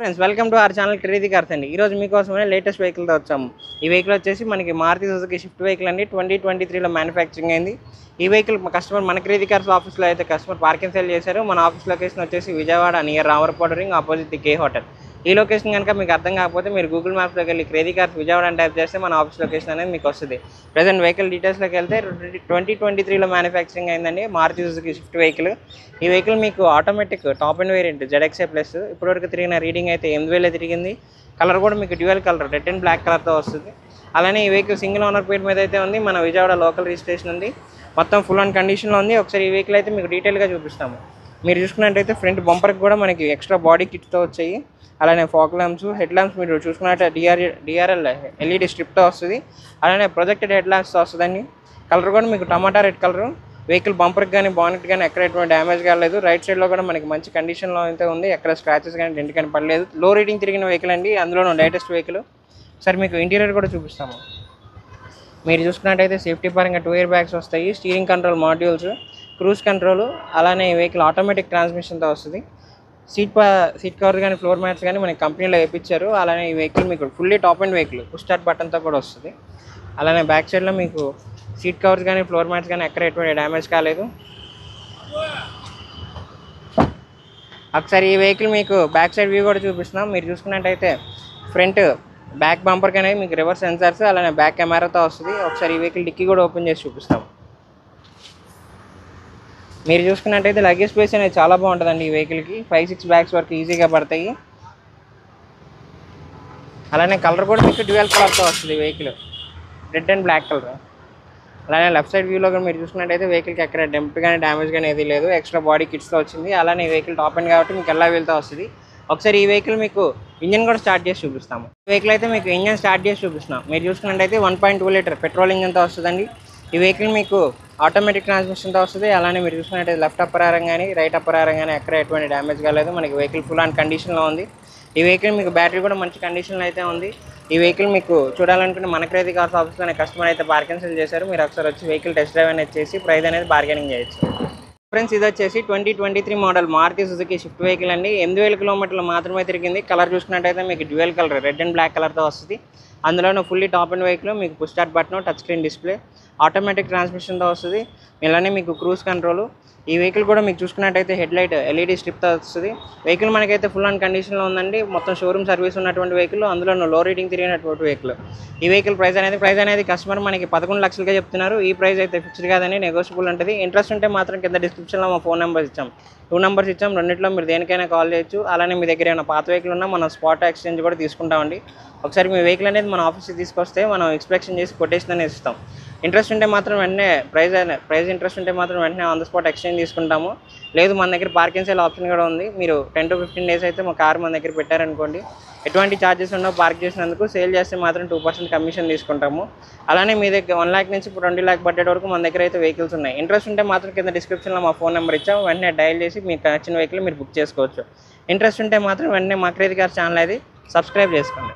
Friends welcome to our channel crazy cars అండి. ఈరోజు మీకోసమే లేటెస్ట్ వెహికల్తో వచ్చాము. ఈ వెహికల్ వచ్చేసి మనకి మారుతి సుజుకి షిఫ్ట్ వెహికల్ అండి. 2023లో మ్యానుఫ్యాక్చరింగ్ అయింది. ఈ వెహికల్ కస్టమర్ మన క్రేజీ కార్స్ ఆఫీస్లో అయితే కస్టమర్ పార్కింగ్ సేల్ చేశారు. మన ఆఫీస్ లొకేషన్ వచ్చేసి Vijayawada near Ramarapadu ring opposite the K hotel. ఈ లొకేషన్ కనుక మీకు అర్థం కాకపోతే మీరు గూగుల్ మ్యాప్లోకి వెళ్ళి క్రేజీ కార్స్ విజయవాడ అని టైప్ చేస్తే మన ఆఫీస్ లొకేషన్ అనేది మీకు వస్తుంది. ప్రజెంట్ వెహికల్ డీటెయిల్స్లోకి వెళ్తే 2023లో మ్యానుఫ్యాక్చరింగ్ అయిందండి మారుతి సుజుకి షిఫ్ట్ వెహికల్. ఈ వెహికల్ మీకు automatic top and variant ZXA plus. ఇప్పటివరకు తిరిగిన రీడింగ్ అయితే 8,000 తిరిగింది. కలర్ కూడా మీకు dual colour red and black కలర్తో వస్తుంది. అలానే ఈ వెహికల్ సింగిల్ ఓనర్ పేరు మీద అయితే ఉంది. మన విజయవాడ లోకల్ రిజిస్ట్రేషన్ ఉంది. మొత్తం ఫుల్ ఆన్ కండిషన్లో ఉంది. ఒకసారి ఈ వెహికల్ అయితే మీకు డీటెయిల్గా చూపిస్తాము. మీరు చూసుకున్నట్టయితే ఫ్రంట్ బంపర్కి కూడా మనకి ఎక్స్ట్రా బాడీ కిట్తో వచ్చాయి. అలానే ఫాగ్ ల్యాంప్స్, హెడ్ ల్యాంప్స్ మీరు చూసుకున్నట్టు డిఆర్ఎల్ LED స్ట్రిప్తో వస్తుంది. అలానే ప్రొజెక్టెడ్ హెడ్ ల్యాంప్స్తో వస్తుందండి. కలర్ కూడా మీకు టమాటా రెడ్ కలర్. వెహికల్ బంపర్కి కానీ బానెట్ కానీ ఎక్కడ ఎటువంటి డ్యామేజ్ కాలేదు. రైట్ సైడ్లో కూడా మనకి మంచి కండిషన్లో అయితే ఉంది. ఎక్కడ స్క్రాచెస్ కానీ డెంట్ కానీ పడలేదు. లో రేటింగ్ తిరిగిన వెహికల్ అండి, అందులో లేటెస్ట్ వెహికల్. సరే మీకు ఇంటీరియర్ కూడా చూపిస్తాము. మీరు చూసుకున్నట్టయితే సేఫ్టీ పరంగా 2 ఎయిర్ బ్యాగ్స్ వస్తాయి, steering control modules, cruise control. అలానే ఈ వెహికల్ ఆటోమేటిక్ ట్రాన్స్మిషన్తో వస్తుంది. సీట్ కవర్ కానీ ఫ్లోర్ మ్యాట్స్ కానీ మనకి కంపెనీలో వేయించారు. అలానే ఈ వెహికల్ మీకు fully top end vehicle push start బటన్తో కూడా వస్తుంది. అలానే బ్యాక్ సైడ్లో మీకు సీట్ కవర్స్ కానీ ఫ్లోర్ మ్యాట్స్ కానీ ఎక్కడ ఎటువంటి డ్యామేజ్ కాలేదు. ఒకసారి ఈ వెహికల్ మీకు బ్యాక్ సైడ్ వ్యూ కూడా చూపిస్తున్నాం. మీరు చూసుకున్నట్టయితే ఫ్రంట్ బ్యాక్ బంపర్కి అనేది మీకు రివర్స్ సెన్సార్స్, అలానే బ్యాక్ కెమెరాతో వస్తుంది. ఒకసారి ఈ వెహికల్ డిక్కీ కూడా ఓపెన్ చేసి చూపిస్తాం. మీరు చూసుకున్నట్టయితే లగేజ్ స్పేస్ అనేది చాలా బాగుంటుందండి. ఈ వెహికల్కి 5-6 బ్యాగ్స్ వరకు ఈజీగా పడతాయి. అలానే కలర్ కూడా మీకు డ్యూయల్ కలర్తో వస్తుంది. Vehicle red and black colour. అలానే లెఫ్ట్ సైడ్ వ్యూలో కూడా మీరు చూసుకున్నట్టయితే వెహికల్కి ఎక్కడ డెంప్ కానీ డ్యామేజ్ కానీ ఏది లేదు. ఎక్స్ట్రా బాడీ కిట్స్తో వచ్చింది. అలానే ఈ వెహికల్ టాప్ అండ్ కాబట్టి మీకు ఎలా వెళ్తూ వస్తుంది. ఒకసారి ఈ వెహికల్ మీకు ఇంజన్ కూడా స్టార్ట్ చేసి చూపిస్తాము. ఈ వెహికల్ అయితే మీకు ఇంజన్ స్టార్ట్ చేసి చూపిస్తున్నాం. మీరు చూసుకున్నట్టయితే 1.2 లీటర్ పెట్రోల్ ఇంజన్తో వస్తుందండి. ఈ వెహికల్ మీకు ఆటోమేటిక్ ట్రాన్స్మిషన్తో వస్తుంది. అలానే మీరు చూసుకున్నట్టయితే లెఫ్ట్ అప్పర్ ఆరం కానీ రైట్ అప్పర్ ఆరం కానీ ఎక్కడ ఎటువంటి డ్యామేజ్ కాలేదు. మనకి వెహికల్ ఫుల్ ఆన్ కండిషన్లో ఉంది. ఈ వెహికల్ మీకు బ్యాటరీ కూడా మంచి కండిషన్లో అయితే ఉంది. ఈ వెహికల్ మీకు చూడాలనుకుంటే మన క్రేజీ కార్స్ ఆఫీస్లోనే కస్టమర్ అయితే పార్కింగ్ సేల్ చేశారు. మీరు ఒకసారి వచ్చి వెహికల్ టెస్ట్ డ్రైవ్ అనేది చేసి ప్రైస్ అనేది బార్గెనింగ్ చేయొచ్చు. ఫ్రెండ్స్ ఇది వచ్చేసి 2023 model Maruti Suzuki Swift vehicle అండి. 8,000 కిలోమీటర్లు మాత్రమే తిరిగింది. కలర్ చూసుకున్నట్టయితే మీకు dual colour red and black కలర్తో వస్తుంది. అందులోనూ ఫుల్లీ టాప్ అండ్ వెహికల్ మీకు push start button, touch screen display, automatic ట్రాన్స్మిషన్తో వస్తుంది. ఇలానే మీకు క్రూజ్ కంట్రోల్. ఈ వెహికల్ కూడా మీకు చూసుకున్నట్టయితే హెడ్ లైట్ LED స్ట్రిప్తో వస్తుంది. వెహికల్ మనకైతే ఫుల్ ఆన్ కండిషన్లో ఉందండి. మొత్తం షోరూమ్ సర్వీస్ ఉన్నటువంటి వెహికల్, అందులో లో రేటింగ్ తిరిగినటువంటి వెహికల్. ఈ వెహికల్ ప్రైస్ అనేది కస్టమర్ మనకి 11 లక్షలుగా చెప్తున్నారు. ఈ ప్రైస్ అయితే ఫిక్స్డ్ కాదని నెగోషియబుల్ ఉంటుంది. ఇంట్రెస్ట్ ఉంటే మాత్రం కింద డిస్క్రిప్షన్లో మా ఫోన్ నెంబర్స్ ఇచ్చాం, 2 నెంబర్స్ ఇచ్చాం. రెండింటిలో మీరు దేనికైనా కాల్ చేయొచ్చు. అలానే మీ దగ్గర ఏమైనా పాత వెహికల్ ఉన్నా మనం స్పాట్ ఎక్స్చేంజ్ కూడా తీసుకుంటామండి. ఒకసారి మీ వెహికల్ అనేది మన ఆఫీస్కి తీసుకొస్తే మనం ఇన్స్పెక్షన్ చేసి కొటేషన్ అనేది ఇస్తాం. ఇంట్రెస్ట్ ఉంటే మాత్రం వెంటనే ప్రైస్ ఇంట్రెస్ట్ ఉంటే మాత్రం వెంటనే ఆన్ ద స్పాట్ ఎక్స్చేంజ్ తీసుకుంటాము. లేదు మన దగ్గర పార్కింగ్ సేల్ ఆప్షన్ కూడా ఉంది. మీరు 10 to 15 డేస్ అయితే మా కార్ మన దగ్గర పెట్టారనుకోండి, ఎటువంటి ఛార్జెస్ ఉండవు. పార్క్ చేసినందుకు సేల్ చేస్తే మాత్రం 2% కమిషన్ తీసుకుంటాము. అలానే మీ దగ్గర 1 lakh నుంచి 20 lakh బడ్జెట్ వరకు మన దగ్గర అయితే వెహికల్స్ ఉన్నాయి. ఇంట్రెస్ట్ ఉంటే మాత్రం కింద డిస్క్రిప్షన్లో మా ఫోన్ నెంబర్ ఇచ్చాము. వెంటనే డయల్ చేసి మీకు నచ్చిన వెహికల్ మీరు బుక్ చేసుకోవచ్చు. ఇంట్రెస్ట్ ఉంటే మాత్రం వెంటనే మా క్రేజీ కార్స్ ఛానల్ అది సబ్స్క్రైబ్ చేసుకోండి.